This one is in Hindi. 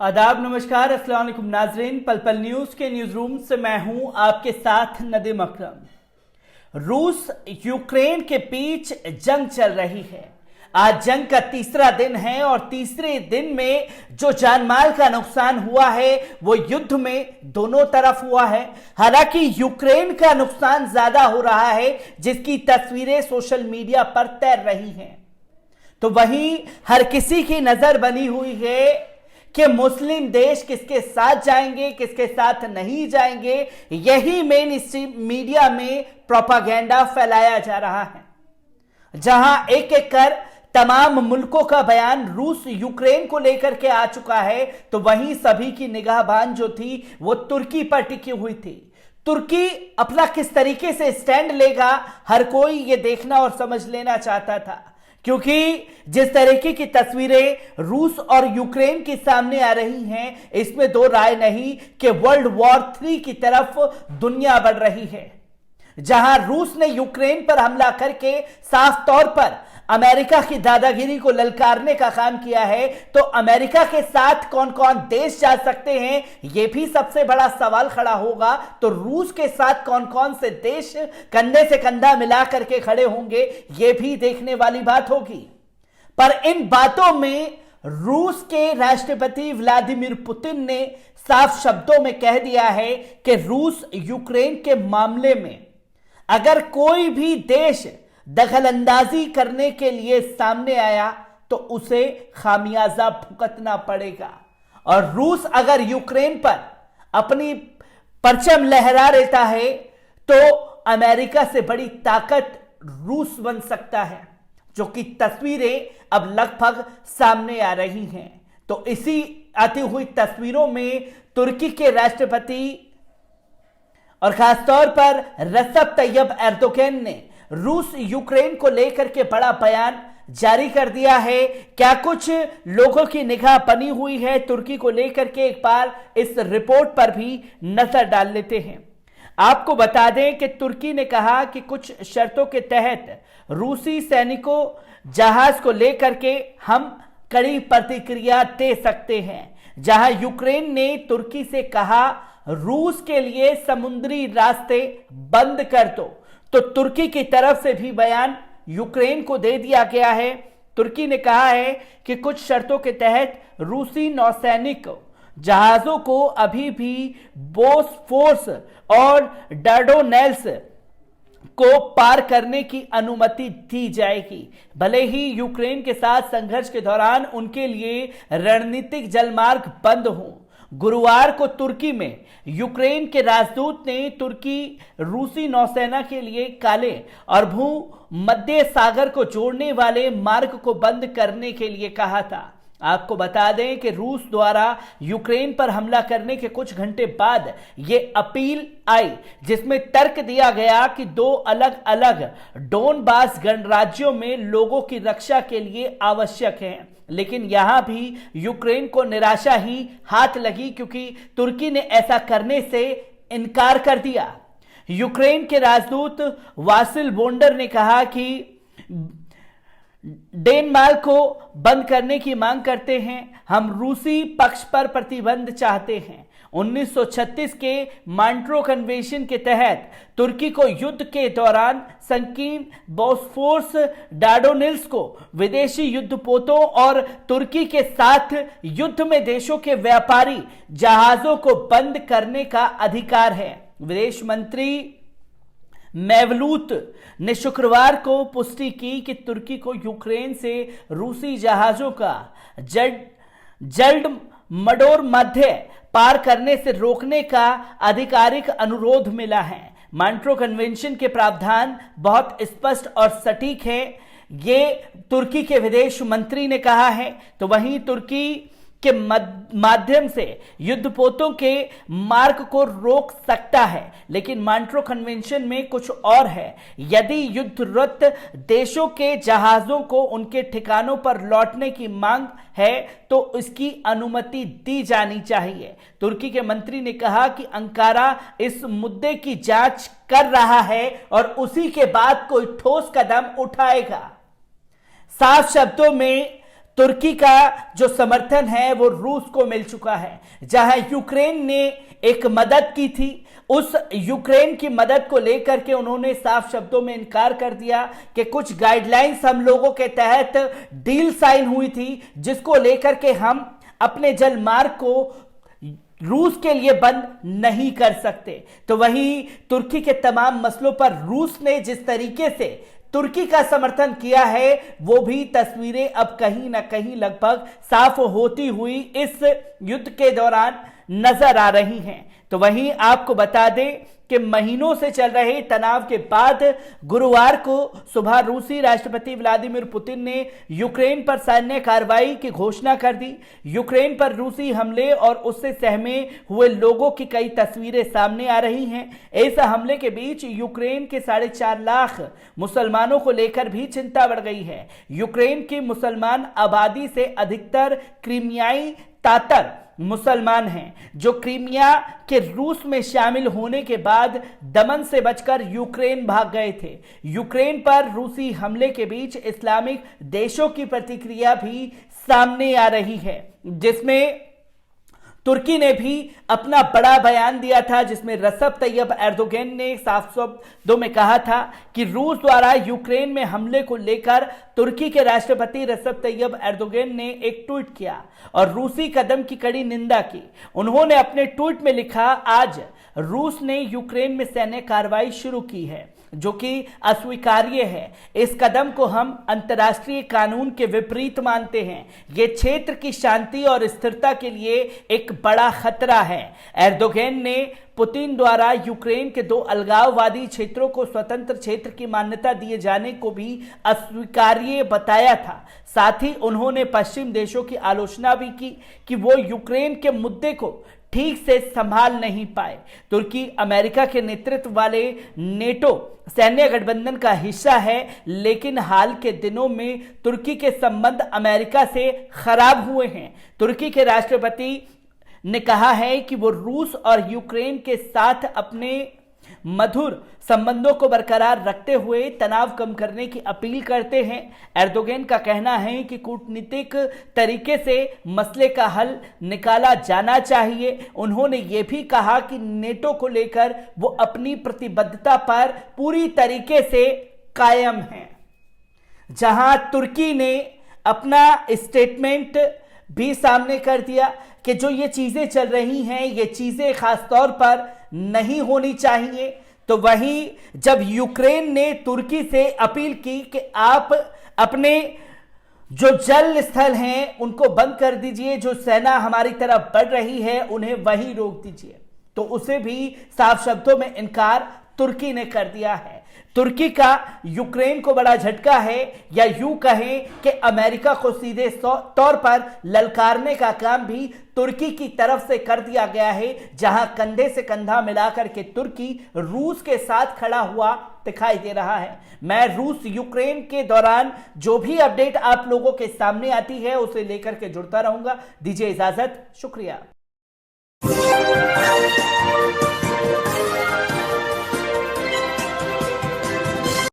आदाब, नमस्कार, अस्सलाम वालेकुम नाजरीन। पल पल न्यूज के न्यूज रूम से मैं हूं आपके साथ नदीम अकरम। रूस यूक्रेन के बीच जंग चल रही है। आज जंग का तीसरा दिन है और तीसरे दिन में जो जानमाल का नुकसान हुआ है वो युद्ध में दोनों तरफ हुआ है। हालांकि यूक्रेन का नुकसान ज्यादा हो रहा है, जिसकी तस्वीरें सोशल मीडिया पर तैर रही हैं। तो वहीं हर किसी की नजर बनी हुई है कि मुस्लिम देश किसके साथ जाएंगे, किसके साथ नहीं जाएंगे। यही मेन स्ट्रीम मीडिया में प्रोपागेंडा फैलाया जा रहा है, जहां एक एक कर तमाम मुल्कों का बयान रूस यूक्रेन को लेकर के आ चुका है। तो वहीं सभी की निगाहबान जो थी वो तुर्की पर टिकी हुई थी। तुर्की अपना किस तरीके से स्टैंड लेगा, हर कोई ये देखना और समझ लेना चाहता था, क्योंकि जिस तरीके की तस्वीरें रूस और यूक्रेन के सामने आ रही हैं, इसमें दो राय नहीं कि वर्ल्ड वॉर 3 की तरफ दुनिया बढ़ रही है। जहां रूस ने यूक्रेन पर हमला करके साफ तौर पर अमेरिका की दादागिरी को ललकारने का काम किया है, तो अमेरिका के साथ कौन कौन देश जा सकते हैं, यह भी सबसे बड़ा सवाल खड़ा होगा। तो रूस के साथ कौन कौन से देश कंधे से कंधा मिला करके खड़े होंगे, यह भी देखने वाली बात होगी। पर इन बातों में रूस के राष्ट्रपति व्लादिमीर पुतिन ने साफ शब्दों में कह दिया है कि रूस यूक्रेन के मामले में अगर कोई भी देश दखलंदाजी करने के लिए सामने आया तो उसे खामियाजा भुगतना पड़ेगा। और रूस अगर यूक्रेन पर अपनी परचम लहरा लेता है तो अमेरिका से बड़ी ताकत रूस बन सकता है, जो कि तस्वीरें अब लगभग सामने आ रही हैं। तो इसी आती हुई तस्वीरों में तुर्की के राष्ट्रपति और खासतौर पर रजब तैयब एर्दोगन ने रूस यूक्रेन को लेकर के बड़ा बयान जारी कर दिया है। क्या कुछ लोगों की निगाह बनी हुई है तुर्की को लेकर के, एक बार इस रिपोर्ट पर भी नजर डाल लेते हैं। आपको बता दें कि तुर्की ने कहा कि कुछ शर्तों के तहत रूसी सैनिकों जहाज को लेकर के हम कड़ी प्रतिक्रिया दे सकते हैं। जहां यूक्रेन ने तुर्की से कहा रूस के लिए समुद्री रास्ते बंद कर दो, तो तुर्की की तरफ से भी बयान यूक्रेन को दे दिया गया है। तुर्की ने कहा है कि कुछ शर्तों के तहत रूसी नौसैनिक जहाजों को अभी भी बोस्फोरस और डार्डानेल्स को पार करने की अनुमति दी जाएगी, भले ही यूक्रेन के साथ संघर्ष के दौरान उनके लिए रणनीतिक जलमार्ग बंद हों। गुरुवार को तुर्की में यूक्रेन के राजदूत ने तुर्की रूसी नौसेना के लिए काले और भूमध्य सागर को जोड़ने वाले मार्ग को बंद करने के लिए कहा था। आपको बता दें कि रूस द्वारा यूक्रेन पर हमला करने के कुछ घंटे बाद यह अपील आई, जिसमें तर्क दिया गया कि दो अलग अलग डोनबास गणराज्यों में लोगों की रक्षा के लिए आवश्यक है। लेकिन यहां भी यूक्रेन को निराशा ही हाथ लगी, क्योंकि तुर्की ने ऐसा करने से इनकार कर दिया। यूक्रेन के राजदूत वासिल बोंडर ने कहा कि डेनमार्क को बंद करने की मांग करते हैं। हम रूसी पक्ष पर प्रतिबंध चाहते हैं। 1936 के मॉन्ट्रो कन्वेंशन के तहत तुर्की को युद्ध के दौरान संकीर्ण बोस्फोरस डार्डानेल्स को विदेशी युद्धपोतों और तुर्की के साथ युद्ध में देशों के व्यापारी जहाजों को बंद करने का अधिकार है। विदेश मंत्री मेवलूत ने शुक्रवार को पुष्टि की कि तुर्की को यूक्रेन से रूसी जहाजों का जल्द मडोर मध्य पार करने से रोकने का आधिकारिक अनुरोध मिला है। मॉन्ट्रो कन्वेंशन के प्रावधान बहुत स्पष्ट और सटीक है, ये तुर्की के विदेश मंत्री ने कहा है। तो वहीं तुर्की के माध्यम से युद्धपोतों के मार्ग को रोक सकता है, लेकिन मॉन्ट्रो कन्वेंशन में कुछ और है। यदि युद्धरत देशों के जहाजों को उनके ठिकानों पर लौटने की मांग है तो इसकी अनुमति दी जानी चाहिए। तुर्की के मंत्री ने कहा कि अंकारा इस मुद्दे की जांच कर रहा है और उसी के बाद कोई ठोस कदम उठाएगा। साफ शब्दों में तुर्की का जो समर्थन है वो रूस को मिल चुका है। जहां यूक्रेन ने एक मदद की थी, उस यूक्रेन की मदद को लेकर के उन्होंने साफ शब्दों में इनकार कर दिया कि कुछ गाइडलाइंस हम लोगों के तहत डील साइन हुई थी, जिसको लेकर के हम अपने जल मार्ग को रूस के लिए बंद नहीं कर सकते। तो वहीं तुर्की के तमाम मसलों पर रूस ने जिस तरीके से तुर्की का समर्थन किया है, वो भी तस्वीरें अब कहीं ना कहीं लगभग साफ होती हुई इस युद्ध के दौरान नजर आ रही हैं। तो वहीं आपको बता दें कि महीनों से चल रहे तनाव के बाद गुरुवार को सुबह रूसी राष्ट्रपति व्लादिमीर पुतिन ने यूक्रेन पर सैन्य कार्रवाई की घोषणा कर दी। यूक्रेन पर रूसी हमले और उससे सहमे हुए लोगों की कई तस्वीरें सामने आ रही हैं। इस हमले के बीच यूक्रेन के 4.5 लाख मुसलमानों को लेकर भी चिंता बढ़ गई है। यूक्रेन की मुसलमान आबादी से अधिकतर क्रीमियाई तातर मुसलमान हैं, जो क्रीमिया के रूस में शामिल होने के बाद दमन से बचकर यूक्रेन भाग गए थे। यूक्रेन पर रूसी हमले के बीच इस्लामिक देशों की प्रतिक्रिया भी सामने आ रही है, जिसमें तुर्की ने भी अपना बड़ा बयान दिया था, जिसमें रसब तैयब एर्दोगन ने साफ शब्दों में कहा था कि रूस द्वारा यूक्रेन में हमले को लेकर तुर्की के राष्ट्रपति रसब तैयब एर्दोगन ने एक ट्वीट किया और रूसी कदम की कड़ी निंदा की। उन्होंने अपने ट्वीट में लिखा, आज रूस ने यूक्रेन में सैन्य कार्रवाई शुरू की है, जो कि अस्वीकार्य है। इस कदम को हम अंतर्राष्ट्रीय कानून के विपरीत मानते हैं। यह क्षेत्र की शांति और स्थिरता के लिए एक बड़ा खतरा है। एर्दोगन ने पुतिन द्वारा यूक्रेन के 2 अलगाववादी क्षेत्रों को स्वतंत्र क्षेत्र की मान्यता दिए जाने को भी अस्वीकार्य बताया था। साथ ही उन्होंने पश्चिम देशों की आलोचना भी की कि वो यूक्रेन के मुद्दे को ठीक से संभाल नहीं पाए। तुर्की अमेरिका के नेतृत्व वाले नेटो सैन्य गठबंधन का हिस्सा है, लेकिन हाल के दिनों में तुर्की के संबंध अमेरिका से खराब हुए हैं। तुर्की के राष्ट्रपति ने कहा है कि वो रूस और यूक्रेन के साथ अपने मधुर संबंधों को बरकरार रखते हुए तनाव कम करने की अपील करते हैं। एर्दोगन का कहना है कि कूटनीतिक तरीके से मसले का हल निकाला जाना चाहिए। उन्होंने ये भी कहा कि नेटो को लेकर वो अपनी प्रतिबद्धता पर पूरी तरीके से कायम हैं। जहां तुर्की ने अपना स्टेटमेंट भी सामने कर दिया कि जो ये चीजें चल रही हैं, ये चीजें खास तौर पर नहीं होनी चाहिए। तो वहीं जब यूक्रेन ने तुर्की से अपील की कि आप अपने जो जल स्थल हैं उनको बंद कर दीजिए, जो सेना हमारी तरफ बढ़ रही है उन्हें वहीं रोक दीजिए, तो उसे भी साफ शब्दों में इनकार तुर्की ने कर दिया है। तुर्की का यूक्रेन को बड़ा झटका है, या यूं कहें कि अमेरिका को सीधे तौर पर ललकारने का काम भी तुर्की की तरफ से कर दिया गया है, जहां कंधे से कंधा मिलाकर के तुर्की रूस के साथ खड़ा हुआ दिखाई दे रहा है। मैं रूस यूक्रेन के दौरान जो भी अपडेट आप लोगों के सामने आती है उसे लेकर के जुड़ता रहूंगा। दीजिए इजाजत, शुक्रिया।